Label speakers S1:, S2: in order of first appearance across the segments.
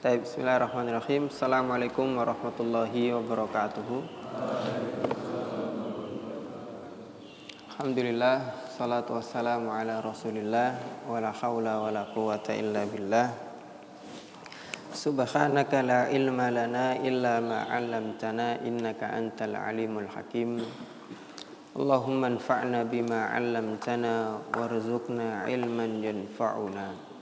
S1: Bismillahirrahmanirrahim. Assalamualaikum warahmatullahi wabarakatuh. Alhamdulillah, salatu wassalamu ala rasulillah, wala hawla wala quwata illa billah. Subhanaka la ilma lana illa ma 'allamtana innaka antal alimul hakim. Allahumma anfa'na bima 'allamtana warzuqna ilman yanfa'una.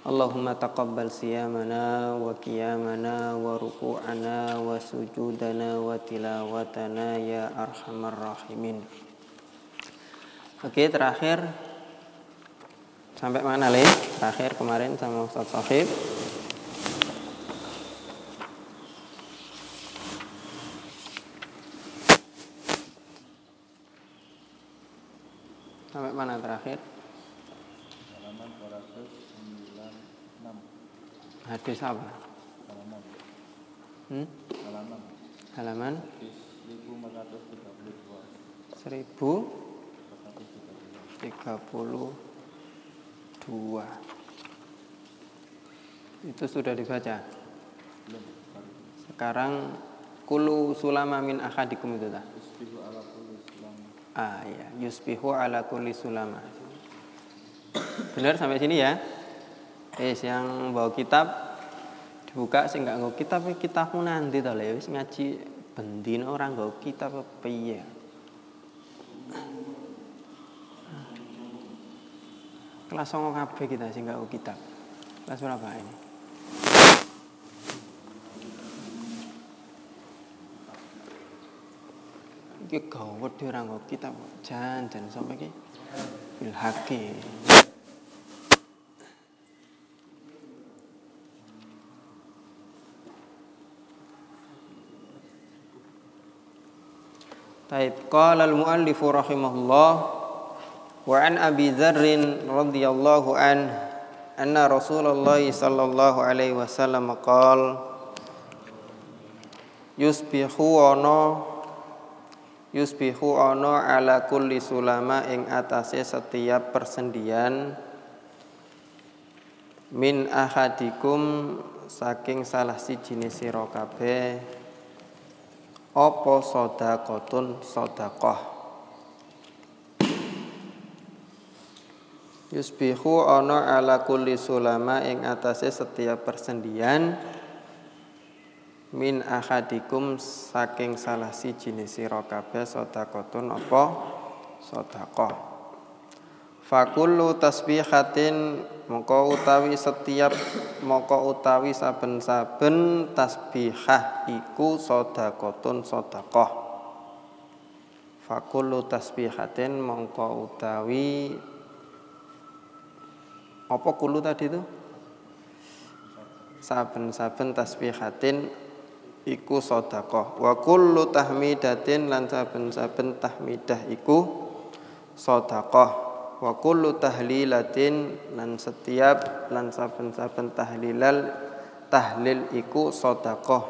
S1: Allahumma taqabbal siyamana wa qiyamana wa ruku'ana wa sujudana wa tilawatana ya arhamar rahimin. Oke, terakhir sampai mana Le? Terakhir kemarin sama Ustaz Sohib. Sampai mana terakhir?
S2: Halaman 496.
S1: Hadis apa?
S2: Halaman.
S1: Halaman 1132. Itu sudah dibaca?
S2: Belum.
S1: Sekarang kulu sulama min akhadikum itu dah.
S2: Yusbihu ala kulli sulama.
S1: Iya, yusbihu ala kulli sulama. Benar sampai sini ya? Yang bawa kitab dibuka, sing nggak nggo kitab, kitabmu nanti to le, wis ngaji bendino ora nggo kitab piye. Kelas 9 kabeh kita sing nggak nggo kitab. Kelas berapa ini? Iki gawat ora nggo kitab, jan sampai iki bil haqi. Taib qala al-muallif rahimahullah wa an Abi Dzarr radhiyallahu anna Rasulullah sallallahu alaihi wasallam qala yusbihu ana ala kulli sulama ing atase setiap persendian min ahadikum saking salah siji sira kabeh apa shadaqatun shadaqah. Yusbihu ana ala kulli sulama ing atase setiap persendian min ahadikum saking salah siji sira kabeh shadaqatun apa shadaqah. Fakullu tasbihatin moko utawi saben-saben tasbihah iku shadaqatun shadaqah. Fakullu tasbihatin moko utawi apa kulu tadi itu? Saben-saben tasbihatin iku shadaqah. Wa kullu tahmidatin lan saben-saben tahmidah iku shadaqah. Wa kullu tahlilatin lan saben-saben tahlil iku shadaqah.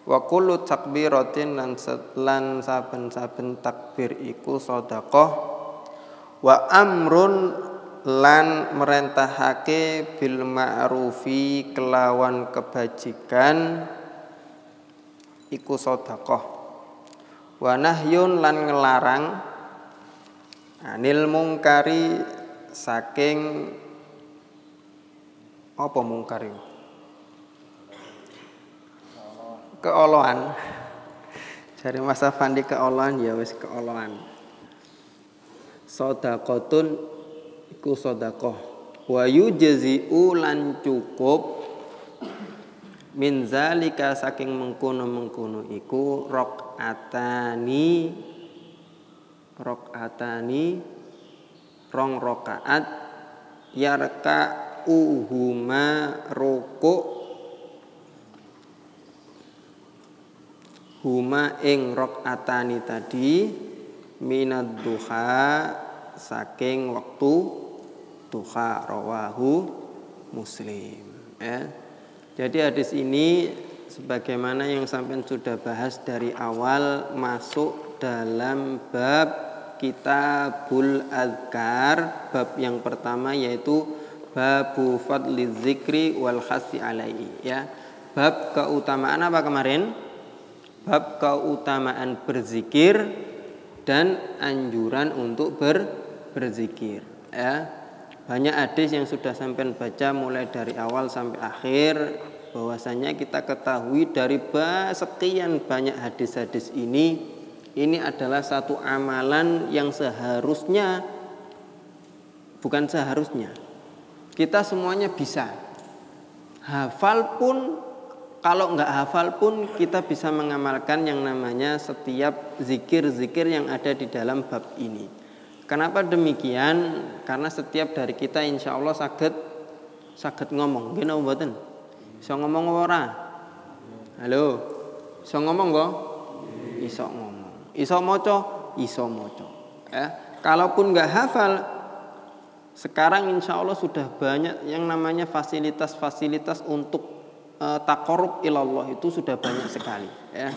S1: Wa kullu takbiratin lan saben-saben takbir iku shadaqah. Wa amrun lan merentahake bil ma'rufi kelawan kebajikan iku shadaqah. Wa nahyun lan ngelarang anil mungkari saking apa mungkari? Keolohan. Jare Mas Afandi keolohan ya wis keolohan. Shadaqatun iku shadaqah. Wa yujzi'u lan cukup min zalika saking mengkono-mengkono iku rakaatani rong rakaat yarka uhuma ruku' huma ing rakaatani tadi minad duha saking waktu duha rawahu Muslim ya. Jadi hadis ini sebagaimana yang sampean sudah bahas dari awal masuk dalam bab Kitabul Adzkar, bab yang pertama yaitu babu fadli dzikri wal khassi alaihi ya. Bab keutamaan apa kemarin? Bab keutamaan berzikir dan anjuran untuk berzikir ya. Banyak hadis yang sudah sampai baca mulai dari awal sampai akhir, bahwasanya kita ketahui dari sekian banyak hadis-hadis ini adalah satu amalan yang seharusnya, bukan seharusnya, kita semuanya bisa hafal pun. Kalau nggak hafal pun kita bisa mengamalkan yang namanya setiap zikir-zikir yang ada di dalam bab ini. Kenapa demikian? Karena setiap dari kita insya Allah saged ngomong. Gini mboten? Iso ngomong ora? Halo? Iso ngomong kok? Iso ngomong. Iso maca? Iso maca. Ya. Kalaupun nggak hafal, sekarang insya Allah sudah banyak yang namanya fasilitas-fasilitas untuk taqarrub ilallah itu sudah banyak sekali ya.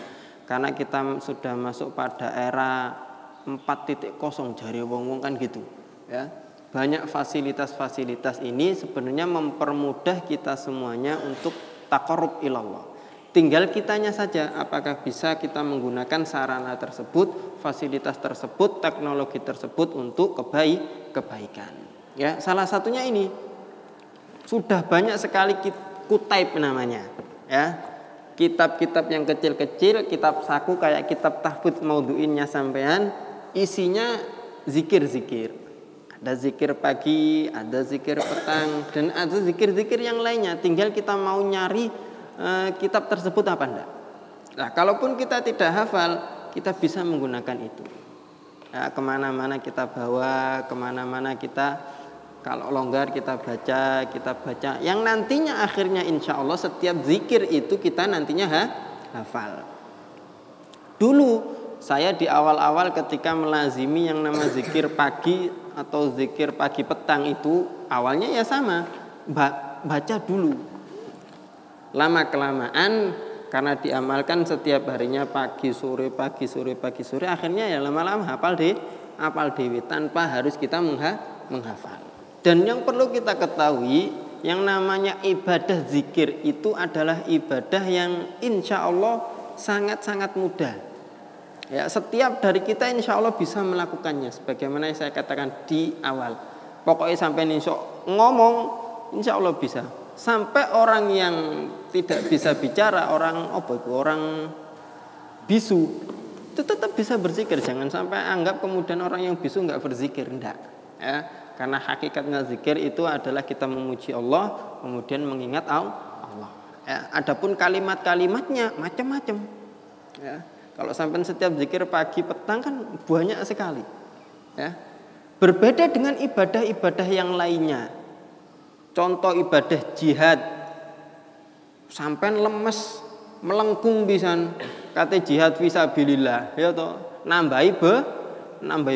S1: Karena kita sudah masuk pada era 4.0 jari wong-wong kan gitu ya. Banyak fasilitas-fasilitas ini sebenarnya mempermudah kita semuanya untuk taqarrub ilallah. Tinggal kitanya saja apakah bisa kita menggunakan sarana tersebut, fasilitas tersebut, teknologi tersebut untuk kebaikan. Ya, salah satunya ini sudah banyak sekali kutaib namanya ya, kitab-kitab yang kecil-kecil, kitab saku kayak kitab tahfidz maudhu'innya sampean, isinya zikir-zikir. Ada zikir pagi, ada zikir petang, dan ada zikir-zikir yang lainnya. Tinggal kita mau nyari kitab tersebut apa enggak. Nah, kalaupun kita tidak hafal, kita bisa menggunakan itu ya, kemana-mana kita bawa, kemana-mana kita. Kalau longgar kita baca, yang nantinya akhirnya insya Allah setiap zikir itu kita nantinya hafal. Dulu saya di awal-awal ketika melazimi yang nama zikir pagi atau zikir pagi petang itu, awalnya ya sama, baca dulu. Lama kelamaan karena diamalkan setiap harinya pagi sore, akhirnya ya lama-lama hafal dewi tanpa harus kita menghafal. Dan yang perlu kita ketahui, yang namanya ibadah zikir itu adalah ibadah yang insya Allah sangat-sangat mudah. Ya, setiap dari kita insya Allah bisa melakukannya. Sebagaimana yang saya katakan di awal. Pokoknya sampai ngomong, insya Allah bisa. Sampai orang yang tidak bisa bicara, orang bisu, itu tetap bisa berzikir. Jangan sampai anggap kemudian orang yang bisu nggak berzikir, enggak. Ya. Karena hakikatnya zikir itu adalah kita memuji Allah, kemudian mengingat Allah. Ya, adapun kalimat-kalimatnya macam-macam. Ya, kalau sampai setiap zikir pagi petang kan banyak sekali. Ya, berbeda dengan ibadah-ibadah yang lainnya. Contoh ibadah jihad, sampai lemes, melengkung pisan, kata jihad fisabilillah, ya toh, nambahi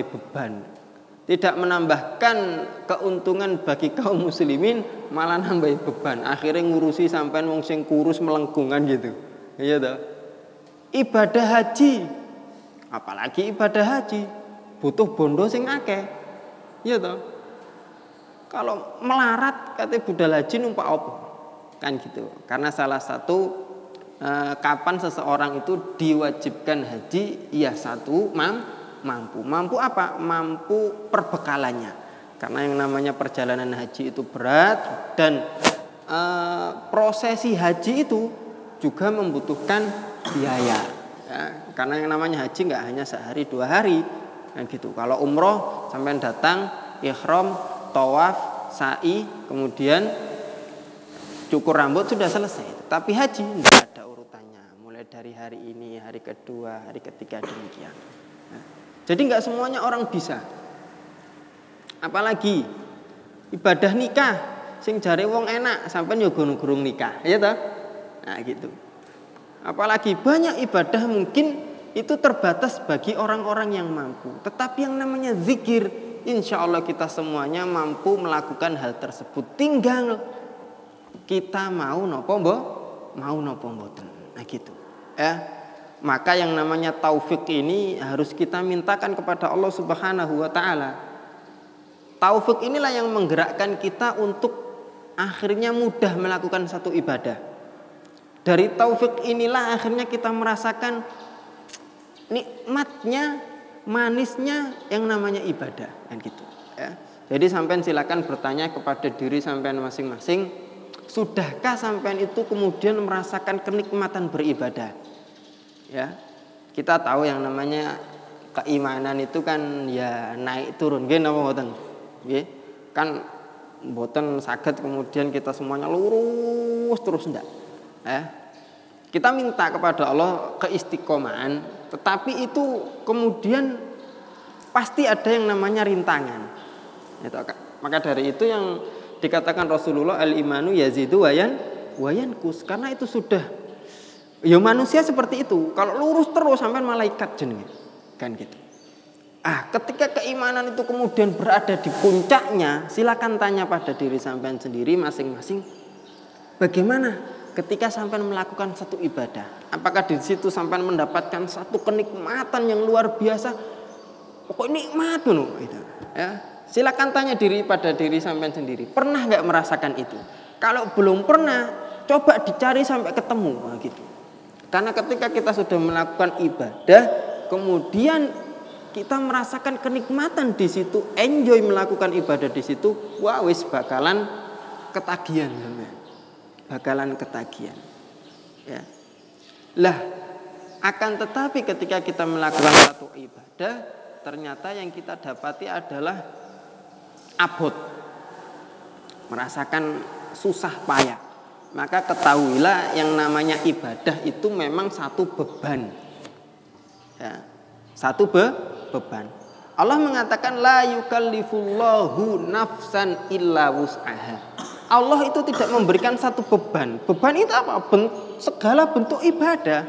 S1: beban. Tidak menambahkan keuntungan bagi kaum muslimin, malah nambah beban. Akhirnya ngurusi sampai wong sing kurus melengkungan gitu. Iya toh. Ibadah haji, apalagi ibadah haji, butuh bondo sing akeh. Iya toh. Kalau melarat kata budal haji numpak apa? Kan gitu. Karena salah satu kapan seseorang itu diwajibkan haji, ya satu mampu apa? Mampu perbekalannya. Karena yang namanya perjalanan haji itu berat dan prosesi haji itu juga membutuhkan biaya. Ya, karena yang namanya haji nggak hanya sehari 2 hari, kan gitu. Kalau umroh sampai datang, ihram, tawaf, sa'i, kemudian cukur rambut sudah selesai. Tapi haji nggak ada urutannya. Mulai dari hari ini, hari kedua, hari ketiga demikian. Jadi nggak semuanya orang bisa. Apalagi ibadah nikah, sing jare wong enak, sampean yo gurung nikah, ya toh? Nah gitu. Apalagi banyak ibadah mungkin itu terbatas bagi orang-orang yang mampu. Tetapi yang namanya zikir, insya Allah kita semuanya mampu melakukan hal tersebut. Tinggal kita mau nopo mboten. Nah gitu. Ya. Maka yang namanya taufik ini harus kita mintakan kepada Allah Subhanahu wa taala. Taufik inilah yang menggerakkan kita untuk akhirnya mudah melakukan satu ibadah. Dari taufik inilah akhirnya kita merasakan nikmatnya, manisnya yang namanya ibadah, kan gitu ya. Jadi sampean silakan bertanya kepada diri sampean masing-masing, sudahkah sampean itu kemudian merasakan kenikmatan beribadah? Ya. Kita tahu yang namanya keimanan itu kan ya naik turun, nggih napa mboten? Nggih. Kan mboten saged kemudian kita semuanya lurus terus ndak. Kita minta kepada Allah keistiqomahan, tetapi itu kemudian pasti ada yang namanya rintangan. Maka dari itu yang dikatakan Rasulullah, al-imanu yazidu wayankus, karena itu sudah ya manusia seperti itu. Kalau lurus terus sampai malaikat jenenge. Kan gitu. Ketika keimanan itu kemudian berada di puncaknya, silakan tanya pada diri sampean sendiri masing-masing, bagaimana ketika sampean melakukan satu ibadah? Apakah di situ sampean mendapatkan satu kenikmatan yang luar biasa? Pokoknya nikmat gitu. Ya, silakan tanya pada diri sampean sendiri, pernah nggak merasakan itu? Kalau belum pernah, coba dicari sampai ketemu, gitu. Karena ketika kita sudah melakukan ibadah, kemudian kita merasakan kenikmatan di situ, enjoy melakukan ibadah di situ, wah wis bakalan ketagihan, ya. Lah, akan tetapi ketika kita melakukan satu ibadah, ternyata yang kita dapati adalah abot, merasakan susah payah. Maka ketahuilah yang namanya ibadah itu memang satu beban, ya, satu beban. Allah mengatakan la yukallifullahu nafsan illa wus'aha. Allah itu tidak memberikan satu beban. Beban itu apa? Segala bentuk ibadah.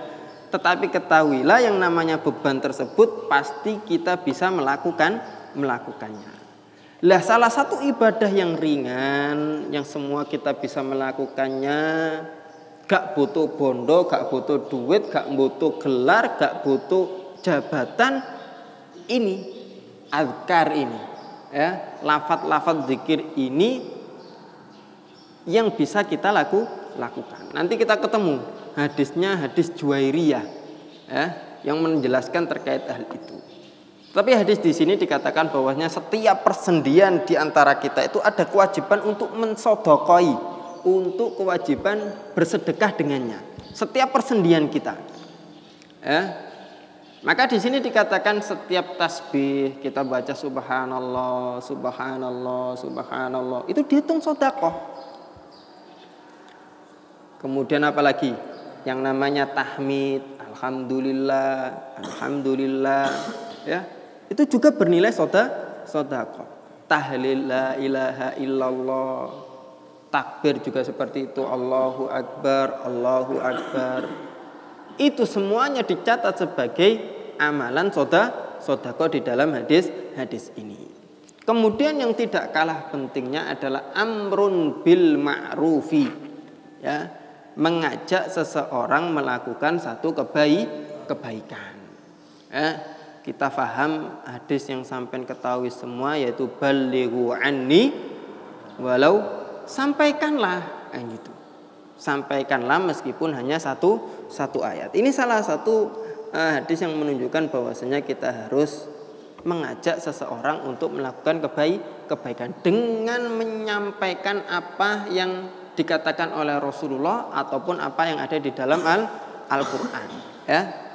S1: Tetapi ketahuilah yang namanya beban tersebut pasti kita bisa melakukannya. Lah, salah satu ibadah yang ringan, yang semua kita bisa melakukannya, gak butuh bondo, gak butuh duit, gak butuh gelar, gak butuh jabatan, ini azkar ini, ya, lafaz-lafaz zikir ini yang bisa kita lakukan. Nanti kita ketemu hadisnya, hadis Juwairiyah, ya, yang menjelaskan terkait hal itu. Tapi hadis di sini dikatakan bahwasanya setiap persendian di antara kita itu ada kewajiban untuk mensodokoi, untuk kewajiban bersedekah dengannya. Setiap persendian kita, ya. Maka di sini dikatakan setiap tasbih kita baca subhanallah, subhanallah, subhanallah, itu dihitung sedekah. Kemudian apalagi yang namanya tahmid, alhamdulillah, alhamdulillah, ya. Itu juga bernilai sedekah. Tahlil la ilaha illallah, takbir juga seperti itu, Allahu akbar, Allahu akbar. Itu semuanya dicatat sebagai amalan sedekah di dalam hadis ini. Kemudian yang tidak kalah pentingnya adalah amrun bil ma'rufi, ya, mengajak seseorang melakukan satu kebaikan. Ya. Kita faham hadis yang sampai ketahui semua, yaitu balighu anni walau, sampaikanlah, gitu. Sampaikanlah meskipun hanya satu ayat. Ini salah satu hadis yang menunjukkan bahwasanya kita harus mengajak seseorang untuk melakukan kebaikan dengan menyampaikan apa yang dikatakan oleh Rasulullah ataupun apa yang ada di dalam Al-Qur'an, ya.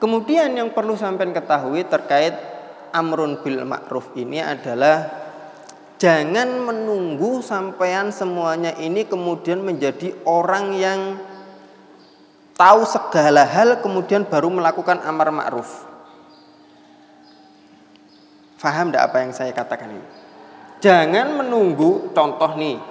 S1: Kemudian yang perlu sampai ketahui terkait amrun bil ma'ruf ini adalah jangan menunggu sampean semuanya ini kemudian menjadi orang yang tahu segala hal kemudian baru melakukan amar ma'ruf. Faham enggak apa yang saya katakan ini? Jangan menunggu, contoh nih,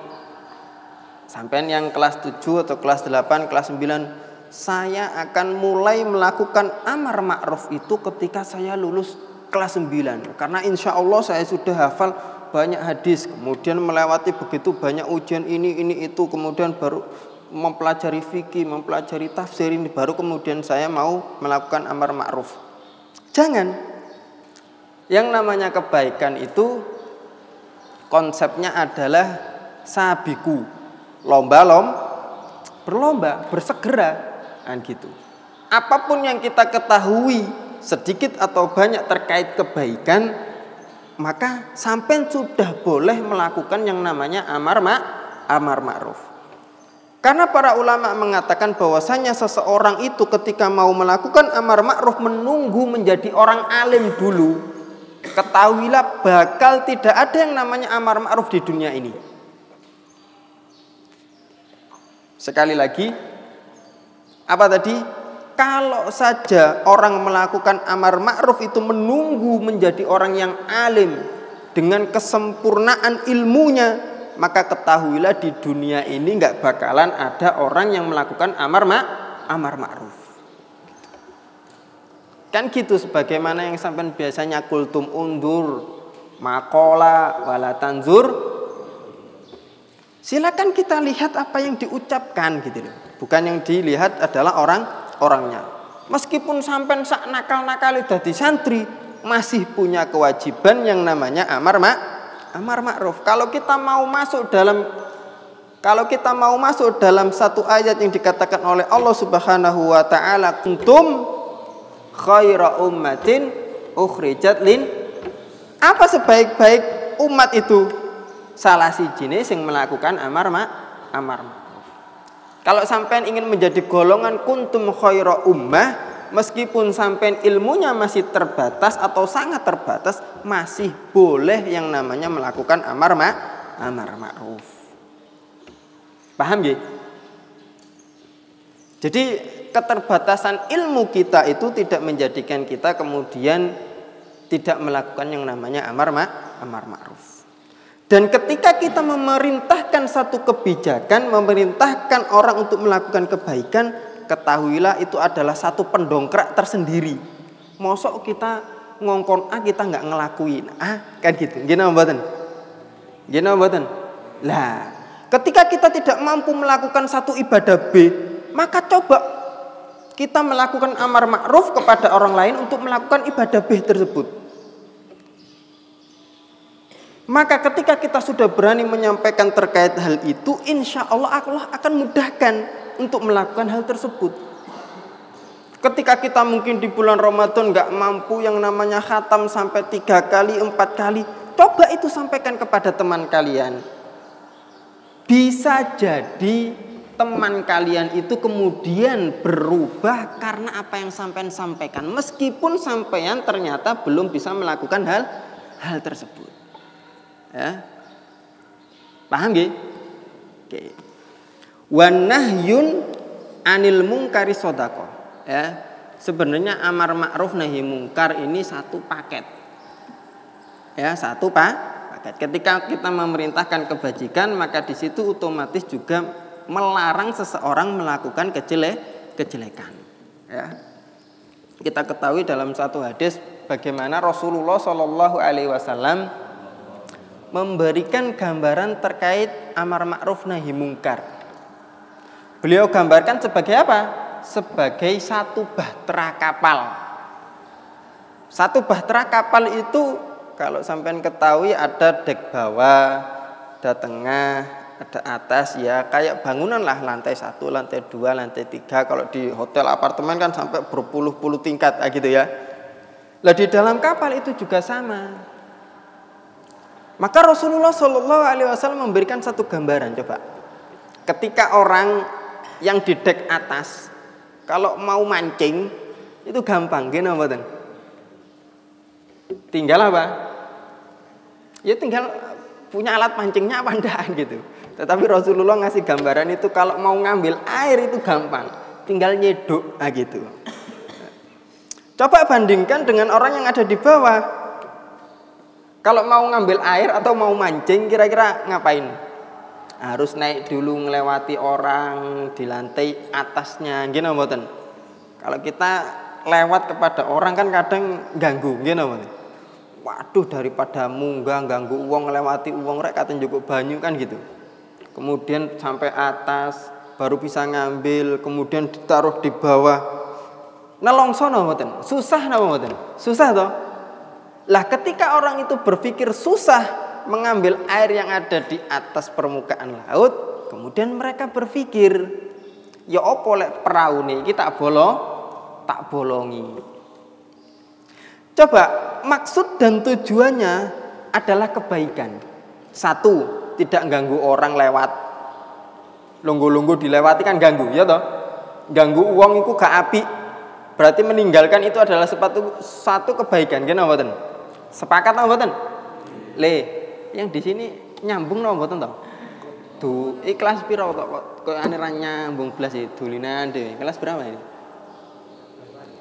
S1: sampean yang kelas 7 atau kelas 8, kelas 9, saya akan mulai melakukan amar ma'ruf itu ketika saya lulus kelas 9. Karena insya Allah saya sudah hafal banyak hadis, kemudian melewati begitu banyak ujian ini itu, kemudian baru mempelajari fikih, mempelajari tafsir ini, baru kemudian saya mau melakukan amar ma'ruf. Jangan. Yang namanya kebaikan itu konsepnya adalah sabiku, berlomba, bersegera, kan gitu. Apapun yang kita ketahui sedikit atau banyak terkait kebaikan, maka sampean sudah boleh melakukan yang namanya amar ma'ruf. Karena para ulama mengatakan bahwasanya seseorang itu ketika mau melakukan amar ma'ruf menunggu menjadi orang alim dulu, ketahuilah bakal tidak ada yang namanya amar ma'ruf di dunia ini. Sekali lagi, apa tadi? Kalau saja orang melakukan amar ma'ruf itu menunggu menjadi orang yang alim dengan kesempurnaan ilmunya, maka ketahuilah di dunia ini nggak bakalan ada orang yang melakukan amar ma'ruf. Kan gitu, sebagaimana yang sampean biasanya kultum undur, makola, wala tanzur. Silakan kita lihat apa yang diucapkan gitu loh. Bukan yang dilihat adalah orangnya. Meskipun sampean sak nakal-nakal dadi santri, masih punya kewajiban yang namanya amar ma'ruf. Kalau kita mau masuk dalam satu ayat yang dikatakan oleh Allah Subhanahu wa taala, kuntum khaira ummatin ukhrijat lin, apa sebaik-baik umat itu? Salah sijine sing melakukan amar ma'ruf. Kalau sampean ingin menjadi golongan kuntum khaira ummah, meskipun sampean ilmunya masih terbatas atau sangat terbatas, masih boleh yang namanya melakukan amar ma'ruf. Paham ya? Jadi keterbatasan ilmu kita itu tidak menjadikan kita kemudian tidak melakukan yang namanya amar ma'ruf. Dan ketika kita memerintahkan satu kebijakan, memerintahkan orang untuk melakukan kebaikan, ketahuilah itu adalah satu pendongkrak tersendiri. Mosok kita ngongkon A, kita nggak ngelakuin A, kan gitu. Gimana mboten? Lah, ketika kita tidak mampu melakukan satu ibadah B, maka coba kita melakukan amar ma'ruf kepada orang lain untuk melakukan ibadah B tersebut. Maka ketika kita sudah berani menyampaikan terkait hal itu, insya Allah akan mudahkan untuk melakukan hal tersebut. Ketika kita mungkin di bulan Ramadan nggak mampu yang namanya khatam sampai 3 kali, 4 kali, coba itu sampaikan kepada teman kalian. Bisa jadi teman kalian itu kemudian berubah karena apa yang sampean sampaikan, meskipun sampean ternyata belum bisa melakukan hal tersebut. Ya. Paham nggih? Oke. Wa nahyun anil munkari shadaqah. Ya. Sebenarnya amar ma'ruf nahi mungkar ini satu paket. Ya, satu paket. Ketika kita memerintahkan kebajikan, maka di situ otomatis juga melarang seseorang melakukan kejelekan. Ya. Kita ketahui dalam satu hadis bagaimana Rasulullah Shallallahu alaihi wasallam memberikan gambaran terkait amar ma'ruf nahi mungkar. Beliau gambarkan sebagai apa? Sebagai satu bahtera kapal. Satu bahtera kapal itu kalau sampean ketahui ada dek bawah, ada tengah, ada atas, ya kayak bangunan lah, lantai 1, lantai 2, lantai 3. Kalau di hotel apartemen kan sampai berpuluh-puluh tingkat gitu ya. Lah di dalam kapal itu juga sama. Maka Rasulullah Shallallahu alaihi wasallam memberikan satu gambaran, coba. Ketika orang yang di dek atas kalau mau mancing itu gampang, gini mboten? Tinggal apa? Ya tinggal punya alat mancingnya apa enggak gitu. Tetapi Rasulullah ngasih gambaran itu kalau mau ngambil air itu gampang, tinggal nyeduk gitu. Coba bandingkan dengan orang yang ada di bawah. Kalau mau ngambil air atau mau mancing kira-kira ngapain? Harus naik dulu ngelewati orang di lantai atasnya, gini mboten? Kalau kita lewat kepada orang kan kadang ganggu, gini mboten? Waduh, daripada munggah ganggu uang, ngelewati uang rek katen cukup banyu kan gitu. Kemudian sampai atas baru bisa ngambil, kemudian ditaruh di bawah. Nelongso napa mboten? Susah napa mboten? Susah toh? Lah ketika orang itu berpikir susah, mengambil air yang ada di atas permukaan laut, kemudian mereka berpikir, ya opo lek perahu niki tak bolongi. Coba, maksud dan tujuannya adalah kebaikan. Satu, tidak ganggu orang lewat. Lunggu-lunggu dilewati kan ganggu, ya toh? Ganggu uang itu gak apik. Berarti meninggalkan itu adalah satu kebaikan, kan mboten? Sepakat apa mboten? Yang di sini nyambung napa mboten toh? Kelas piro kok ane ra nyambung blas iki dulinan dhewe. Kelas berapa ini?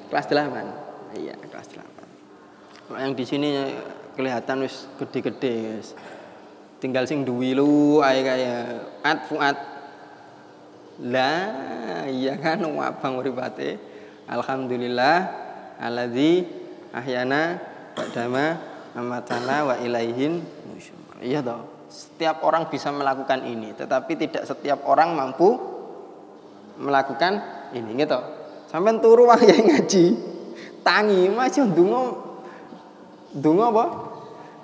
S1: Kelas 8. Iya, kelas 8. Kalau yang di sini kelihatan wis gede-gede wis. Tinggal sing duwi lu ae kaya Fuad. Lah, iya kan abang uripate. Alhamdulillah alladzi ahyana ba'dama amatana wa ilaihin nusyur. Iya toh. Setiap orang bisa melakukan ini, tetapi tidak setiap orang mampu melakukan ini, gitu. Sampai turu wae ngaji, tangi masih ndonga apa?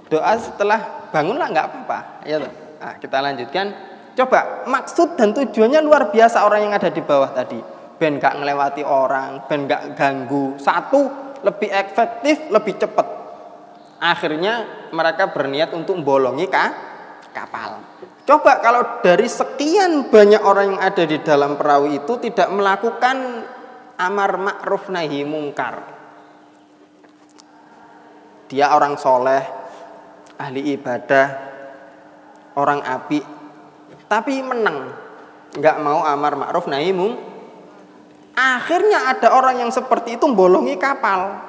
S1: Doa setelah bangun lah nggak apa-apa, ya toh. Nah, kita lanjutkan. Coba maksud dan tujuannya luar biasa orang yang ada di bawah tadi. Ben gak ngelewati orang, ben gak ganggu. Satu, lebih efektif, lebih cepat. Akhirnya mereka berniat untuk membolongi kapal. Coba kalau dari sekian banyak orang yang ada di dalam perahu itu tidak melakukan amar ma'ruf nahi mungkar. Dia orang soleh, ahli ibadah, orang apik, tapi menang, nggak mau amar ma'ruf nahi mungkar. Akhirnya ada orang yang seperti itu bolongi kapal.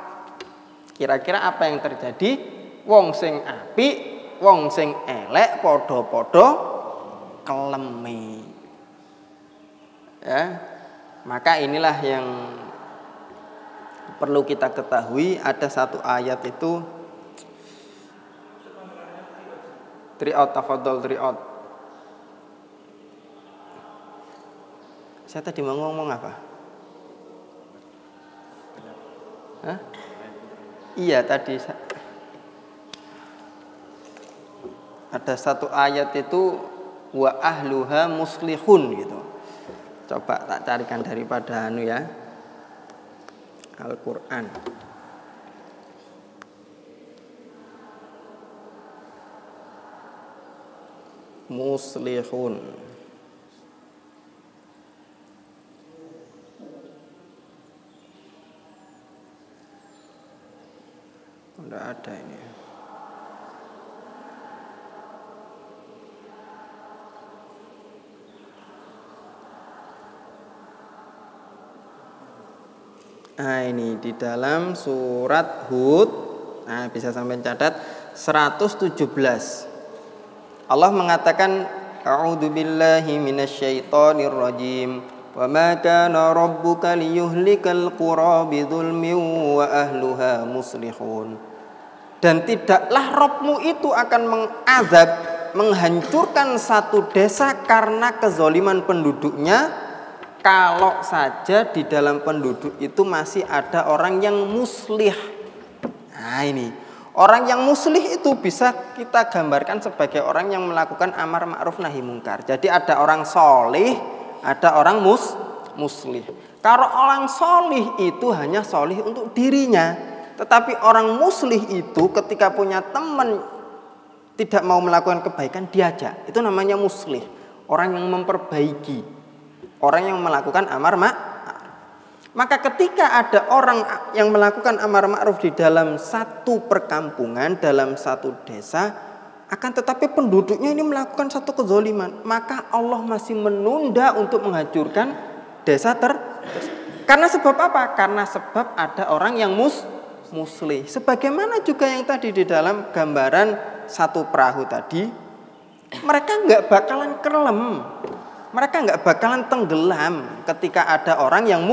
S1: Kira-kira apa yang terjadi? Wong sing apik, wong sing elek podo-podo keleme. Ya. Maka inilah yang perlu kita ketahui, ada satu ayat itu tri'ot tafadhol tri'ot. Saya tadi mau ngomong apa? Hah? Iya tadi ada satu ayat itu wa ahluha muslihun gitu. Coba tak carikan daripada ya Al-Qur'an. Muslihun. Tidak ada ini. Nah ini di dalam surat Hud. Nah bisa sampai catat 117. Allah mengatakan a'udzu billahi minasyaitonir rajim. Wa ma kana rabbuka liyuhlikal qura bidzulmin wa ahluha muslihun. Dan tidaklah Rabbmu itu akan mengazab, menghancurkan satu desa karena kezaliman penduduknya, kalau saja di dalam penduduk itu masih ada orang yang muslih. Nah ini, orang yang muslih itu bisa kita gambarkan sebagai orang yang melakukan amar ma'ruf nahi mungkar. Jadi ada orang solih, ada orang muslih. Kalau orang solih itu hanya solih untuk dirinya. Tetapi orang muslih itu ketika punya teman tidak mau melakukan kebaikan, diajak. Itu namanya muslih. Orang yang memperbaiki. Orang yang melakukan amar ma'ruf. Maka ketika ada orang yang melakukan amar ma'ruf di dalam satu perkampungan, dalam satu desa, akan tetapi penduduknya ini melakukan satu kezaliman, maka Allah masih menunda untuk menghancurkan desa Karena sebab apa? Karena sebab ada orang yang muslih. Sebagaimana juga yang tadi di dalam gambaran satu perahu tadi, mereka nggak bakalan kelem, mereka nggak bakalan tenggelam ketika ada orang yang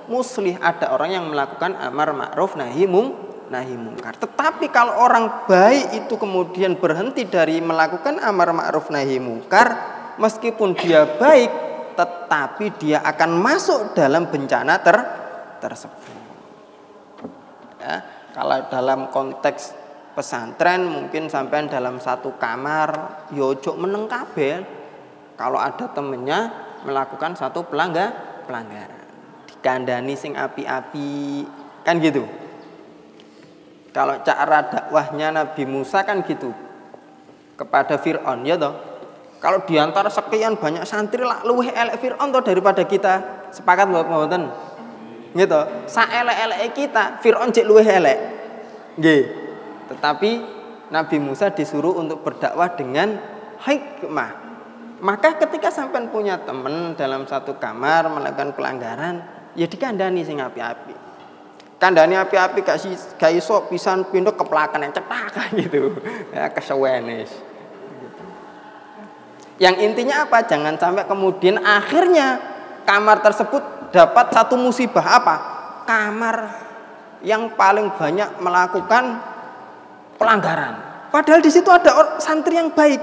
S1: muslih, ada orang yang melakukan amar ma'ruf nahi mungkar. Tetapi kalau orang baik itu kemudian berhenti dari melakukan amar ma'ruf nahi mungkar, meskipun dia baik, tetapi dia akan masuk dalam bencana tersebut. Ya, kalau dalam konteks pesantren mungkin sampean dalam satu kamar, yo ojo meneng kabeh. Kalau ada temennya melakukan satu pelanggaran, dikandani sing api-api, kan gitu. Kalau cara dakwahnya Nabi Musa kan gitu kepada Fir'aun, ya toh. Kalau diantara sekian banyak santri lah luwih elek Fir'aun toh daripada kita. Sepakat mboten? Gitu. Saelek-eleke kita, Fir'aun cek luwih elek. Nggih. Tetapi Nabi Musa disuruh untuk berdakwah dengan hikmah. Maka ketika sampean punya teman dalam satu kamar melakukan pelanggaran, ya dikandani sing api-api. Kandani api-api gak iso pisan pindho keplakan yang cetak gitu. Ya kesewenes. Yang intinya apa? Jangan sampai kemudian akhirnya kamar tersebut dapat satu musibah apa? Kamar yang paling banyak melakukan pelanggaran. Padahal di situ ada santri yang baik.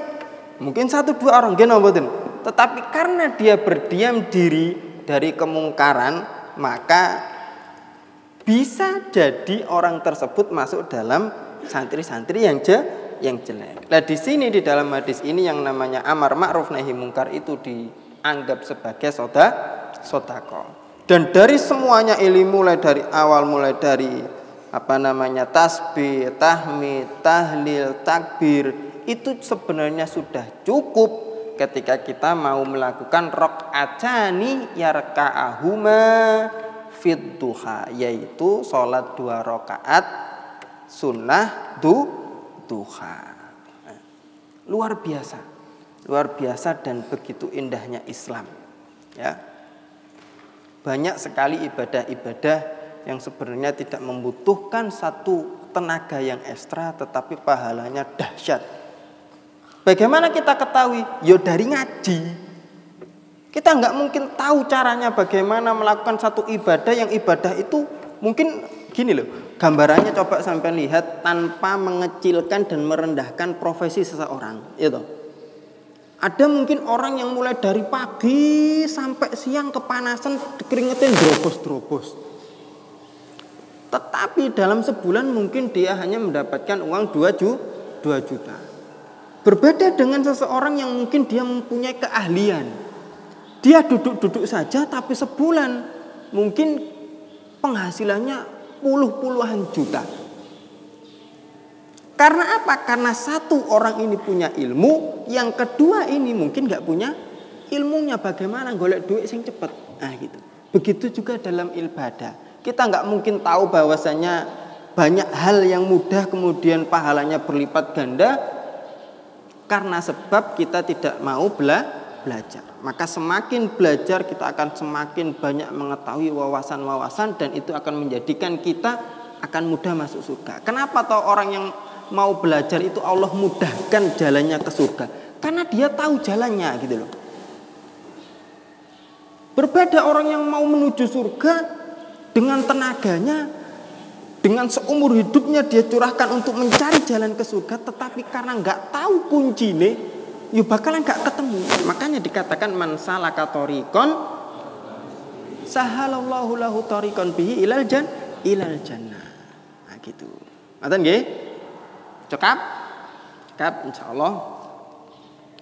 S1: Mungkin 1-2 orang mboten. Tetapi karena dia berdiam diri dari kemungkaran, maka bisa jadi orang tersebut masuk dalam santri-santri yang jelek. Nah, di sini di dalam hadis ini yang namanya amar ma'ruf nahi mungkar itu dianggap sebagai sedekah. Dan dari semuanya ilmu mulai dari awal, mulai dari tasbih, tahmid, tahlil, takbir, itu sebenarnya sudah cukup ketika kita mau melakukan rakaatani yarka'ahuma fid duha, yaitu sholat 2 rakaat sunnah duha. Luar biasa dan begitu indahnya Islam. Ya, banyak sekali ibadah-ibadah yang sebenarnya tidak membutuhkan satu tenaga yang ekstra, tetapi pahalanya dahsyat. Bagaimana kita ketahui? Yo dari ngaji. Kita nggak mungkin tahu caranya bagaimana melakukan satu ibadah yang ibadah itu mungkin gini loh. Gambarannya coba sampai lihat tanpa mengecilkan dan merendahkan profesi seseorang. Itu. Ada mungkin orang yang mulai dari pagi sampai siang kepanasan, keringetin drobos. Tetapi dalam sebulan mungkin dia hanya mendapatkan uang 2 juta. Berbeda dengan seseorang yang mungkin dia mempunyai keahlian. Dia duduk-duduk saja tapi sebulan mungkin penghasilannya puluhan juta. Karena apa? Karena satu orang ini punya ilmu, yang kedua ini mungkin gak punya ilmunya bagaimana golek duit sing cepet. Nah gitu. Begitu juga dalam ibadah. Kita gak mungkin tahu bahwasanya banyak hal yang mudah kemudian pahalanya berlipat ganda, karena sebab kita tidak mau belajar. Maka semakin belajar kita akan semakin banyak mengetahui wawasan-wawasan, dan itu akan menjadikan kita akan mudah masuk surga. Kenapa toh orang yang mau belajar itu Allah mudahkan jalannya ke surga? Karena dia tahu jalannya gitu loh. Berbeda orang yang mau menuju surga dengan tenaganya, dengan seumur hidupnya dia curahkan untuk mencari jalan ke surga, tetapi karena nggak tahu kuncinya, ya bakalan nggak ketemu. Makanya dikatakan man salaka thoriqon sahalallahu lahu thoriqon bihi ilal jannah. Nah gitu. Ngoten nggih? Cekap insyaallah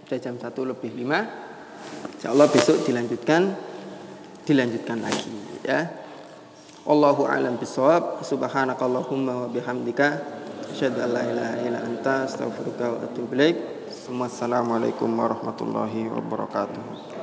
S1: sudah jam 1:05. Insyaallah besok dilanjutkan lagi ya. Wallahu a'lam bishawab. Subhanakallahumma wa bihamdika asyhadu an la ilaha illa anta astaghfiruka wa atubu ilaik. Wassalamualaikum warahmatullahi wabarakatuh.